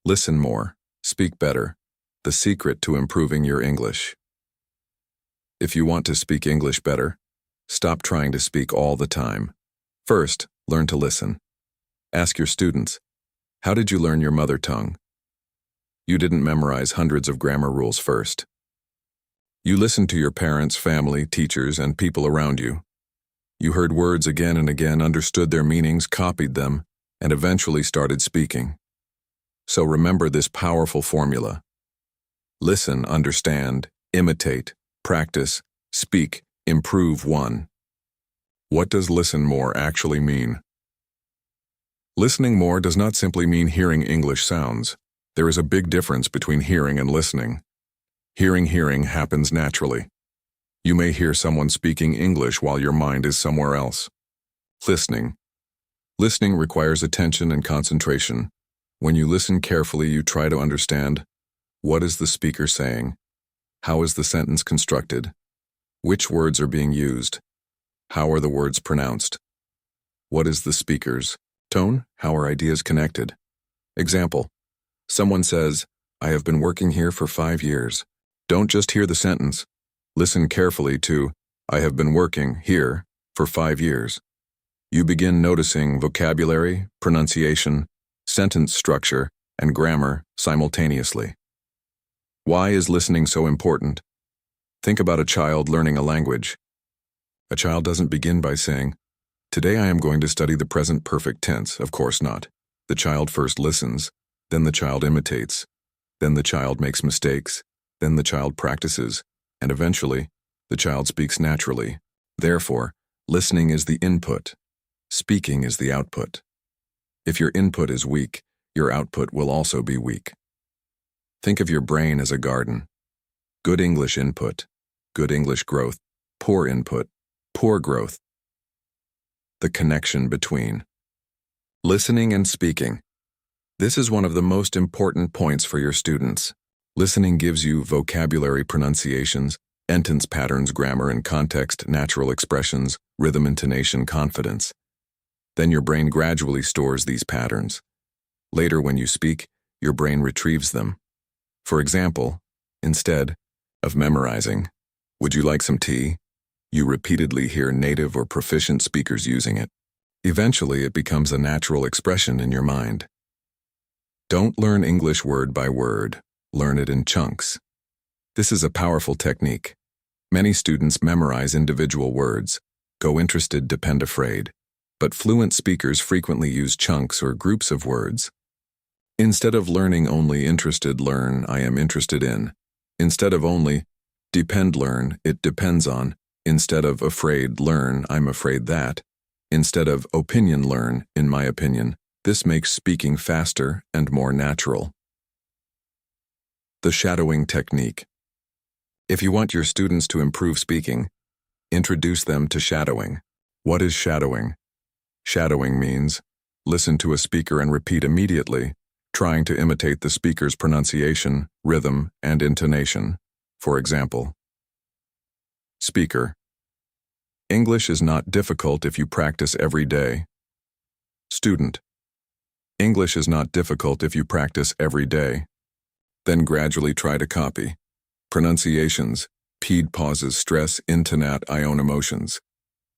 Listen more. Speak better. The secret to improving your English. If you want to speak English better, stop trying to speak all the time. First, learn to listen. Ask your students, how did you learn your mother tongue? You didn't memorize hundreds of grammar rules first. You listened to your parents, family, teachers, and people around you. You heard words again and again, understood their meanings, copied them, and eventually started speaking. So remember this powerful formula. Listen, understand, imitate, practice, speak, improve. 1. What does listen more actually mean? Listening more does not simply mean hearing English sounds. There is a big difference between hearing and listening. Hearing happens naturally. You may hear someone speaking English while your mind is somewhere else. Listening requires attention and concentration. When you listen carefully, you try to understand, what is the speaker saying? How is the sentence constructed? Which words are being used? How are the words pronounced? What is the speaker's tone? How are ideas connected? Example, someone says, I have been working here for 5 years. Don't just hear the sentence. Listen carefully to, I have been working here for 5 years. You begin noticing vocabulary, pronunciation, sentence structure, and grammar simultaneously. Why is listening so important? Think about a child learning a language. A child doesn't begin by saying, today I am going to study the present perfect tense. Of course not. The child first listens, then the child imitates, then the child makes mistakes, then the child practices, and eventually, the child speaks naturally. Therefore, listening is the input. Speaking is the output. If your input is weak, your output will also be weak. Think of your brain as a garden. Good English input, good English growth. Poor input, poor growth. The connection between listening and speaking. This is one of the most important points for your students. Listening gives you vocabulary, pronunciations, sentence patterns, grammar and context, natural expressions, rhythm, intonation, confidence. Then your brain gradually stores these patterns. Later, when you speak, your brain retrieves them. For example, instead of memorizing, would you like some tea? You repeatedly hear native or proficient speakers using it. Eventually, it becomes a natural expression in your mind. Don't learn English word by word. Learn it in chunks. This is a powerful technique. Many students memorize individual words, go interested, depend afraid. But fluent speakers frequently use chunks or groups of words. Instead of learning only interested, learn I am interested in. Instead of only depend, learn it depends on. Instead of afraid, learn I'm afraid that. Instead of opinion, learn in my opinion. This makes speaking faster and more natural. The shadowing technique. If you want your students to improve speaking, introduce them to shadowing. What is shadowing? Shadowing means listen to a speaker and repeat immediately, trying to imitate the speaker's pronunciation, rhythm, and intonation. For example, speaker. English is not difficult if you practice every day. Student. English is not difficult if you practice every day. Then gradually try to copy. Pronunciations, ped pauses, stress, intonate, ion emotions.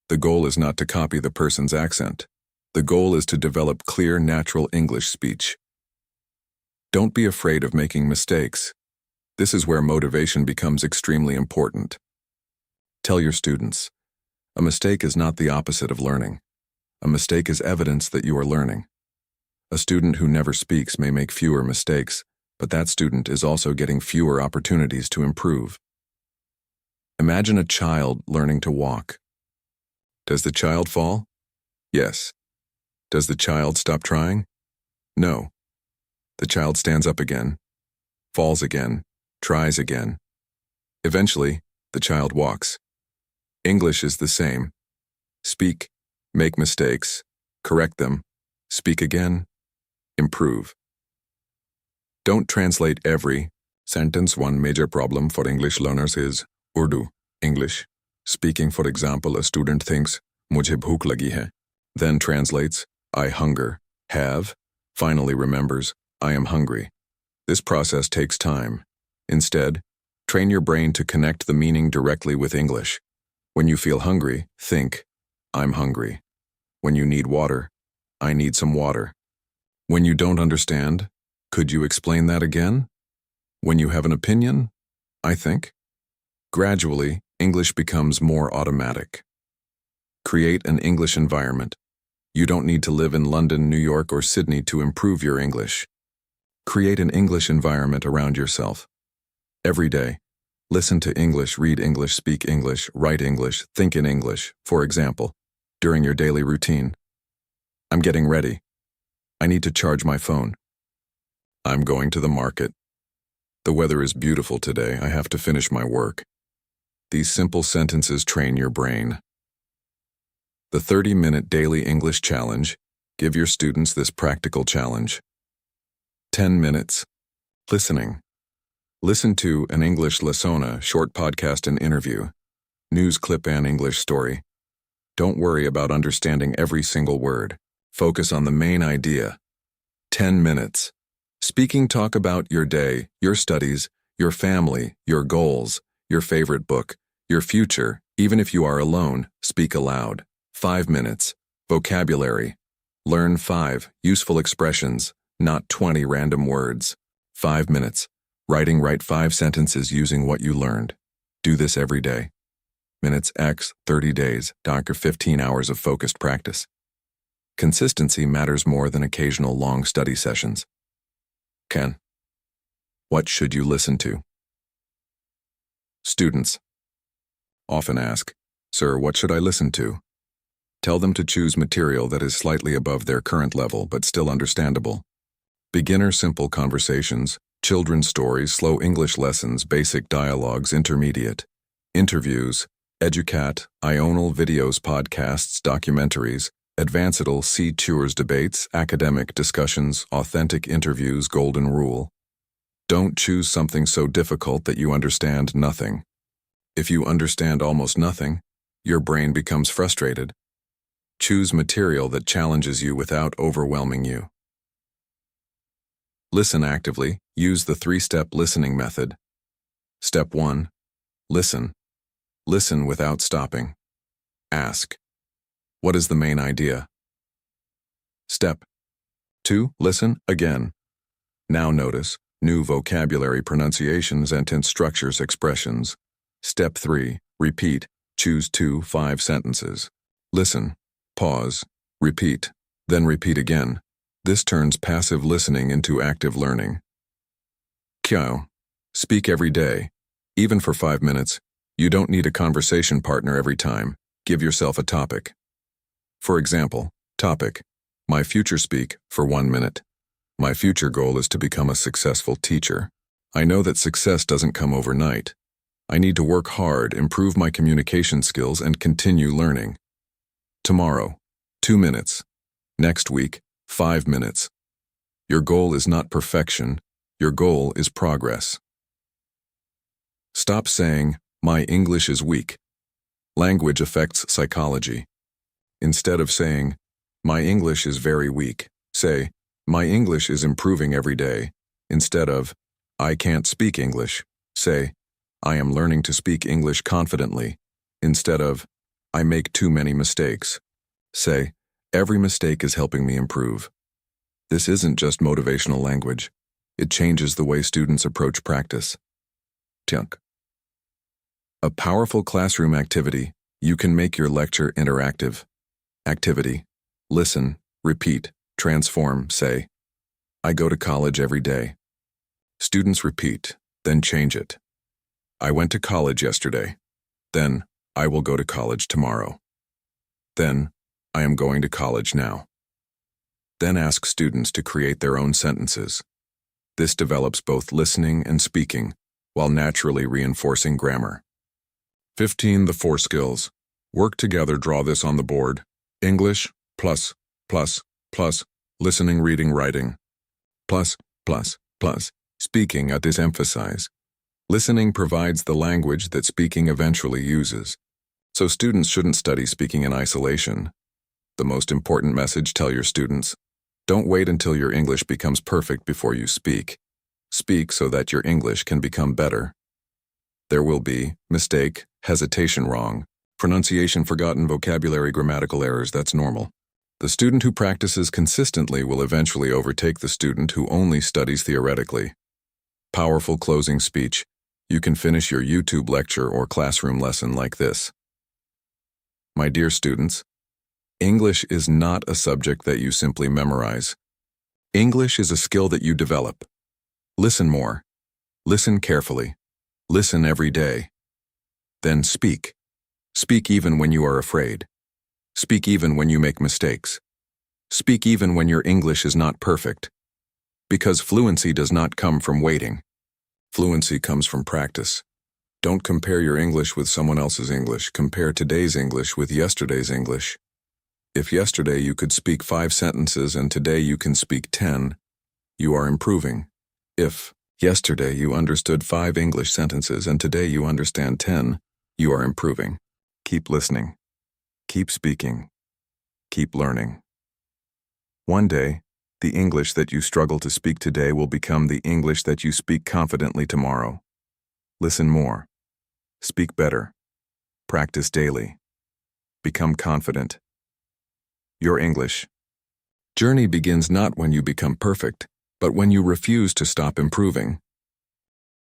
The goal is not to copy the person's accent. The goal is to develop clear, natural English speech. Don't be afraid of making mistakes. This is where motivation becomes extremely important. Tell your students, a mistake is not the opposite of learning. A mistake is evidence that you are learning. A student who never speaks may make fewer mistakes, but that student is also getting fewer opportunities to improve. Imagine a child learning to walk. Does the child fall? Yes. Does the child stop trying? No. The child stands up again, falls again, tries again. Eventually, the child walks. English is the same. Speak, make mistakes, correct them, speak again, improve. Don't translate every sentence. One major problem for English learners is Urdu, English. Speaking, for example, a student thinks, "Mujhe bhook lagi hai," then translates, "I hunger, have," finally remembers, I am hungry. This process takes time. Instead, train your brain to connect the meaning directly with English. When you feel hungry, think, I'm hungry. When you need water, I need some water. When you don't understand, could you explain that again? When you have an opinion, I think. Gradually, English becomes more automatic. Create an English environment. You don't need to live in London, New York, or Sydney to improve your English. Create an English environment around yourself. Every day, listen to English, read English, speak English, write English, think in English. For example, during your daily routine. I'm getting ready. I need to charge my phone. I'm going to the market. The weather is beautiful today. I have to finish my work. These simple sentences train your brain. The 30-minute daily English challenge. Give your students this practical challenge. 10 minutes. Listening. Listen to an English lesson, short podcast and interview. News clip and English story. Don't worry about understanding every single word. Focus on the main idea. 10 minutes. Speaking, talk about your day, your studies, your family, your goals, your favorite book, your future. Even if you are alone, speak aloud. 5 minutes. Vocabulary. Learn 5 useful expressions, not 20 random words. 5 minutes. Writing, write 5 sentences using what you learned. Do this every day. Minutes X, 30 days, Dr. 15 hours of focused practice. Consistency matters more than occasional long study sessions. Ken. What should you listen to? Students often ask, Sir, what should I listen to? Tell them to choose material that is slightly above their current level but still understandable. Beginner simple conversations, children's stories, slow English lessons, basic dialogues, intermediate. Interviews, Educat, Ional videos, podcasts, documentaries, Advancedal, see tours, debates, academic discussions, authentic interviews, golden rule. Don't choose something so difficult that you understand nothing. If you understand almost nothing, your brain becomes frustrated. Choose material that challenges you without overwhelming you. Listen actively. Use the 3-step listening method. Step 1. Listen. Listen without stopping. Ask. What is the main idea? Step 2. Listen again. Now notice new vocabulary, pronunciations, and tense structures, expressions. Step 3. Repeat. Choose 2 sentences. Listen. Pause. Repeat. Then repeat again. This turns passive listening into active learning. Kyo. Speak every day. Even for 5 minutes. You don't need a conversation partner every time. Give yourself a topic. For example, topic. My future speak for 1 minute. My future goal is to become a successful teacher. I know that success doesn't come overnight. I need to work hard, improve my communication skills, and continue learning. Tomorrow, 2 minutes. Next week, 5 minutes. Your goal is not perfection. Your goal is progress. Stop saying, my English is weak. Language affects psychology. Instead of saying, my English is very weak, say, my English is improving every day. Instead of, I can't speak English, say, I am learning to speak English confidently. Instead of, I make too many mistakes, say, every mistake is helping me improve. This isn't just motivational language. It changes the way students approach practice. Tiunk. A powerful classroom activity. You can make your lecture interactive. Activity. Listen, repeat, transform, say. I go to college every day. Students repeat, then change it. I went to college yesterday. Then, I will go to college tomorrow. Then, I am going to college now. Then ask students to create their own sentences. This develops both listening and speaking, while naturally reinforcing grammar. 15. The 4 skills. Work together. Draw this on the board. English, plus, listening, reading, writing. Plus, speaking. At this emphasize. Listening provides the language that speaking eventually uses. So students shouldn't study speaking in isolation. The most important message, tell your students, Don't wait until your English becomes perfect before you speak. Speak so that your English can become better. There will be mistake, hesitation wrong, pronunciation forgotten, vocabulary, grammatical errors. That's normal. The student who practices consistently will eventually overtake the student who only studies theoretically. Powerful closing speech. You can finish your YouTube lecture or classroom lesson like this. My dear students, English is not a subject that you simply memorize. English is a skill that you develop. Listen more. Listen carefully. Listen every day. Then speak. Speak even when you are afraid. Speak even when you make mistakes. Speak even when your English is not perfect. Because fluency does not come from waiting. Fluency comes from practice. Don't compare your English with someone else's English. Compare today's English with yesterday's English. If yesterday you could speak 5 sentences and today you can speak 10, you are improving. If yesterday you understood 5 English sentences and today you understand 10, you are improving. Keep listening. Keep speaking. Keep learning. One day, the English that you struggle to speak today will become the English that you speak confidently tomorrow. Listen more. Speak better. Practice daily. Become confident. Your English journey begins not when you become perfect, but when you refuse to stop improving.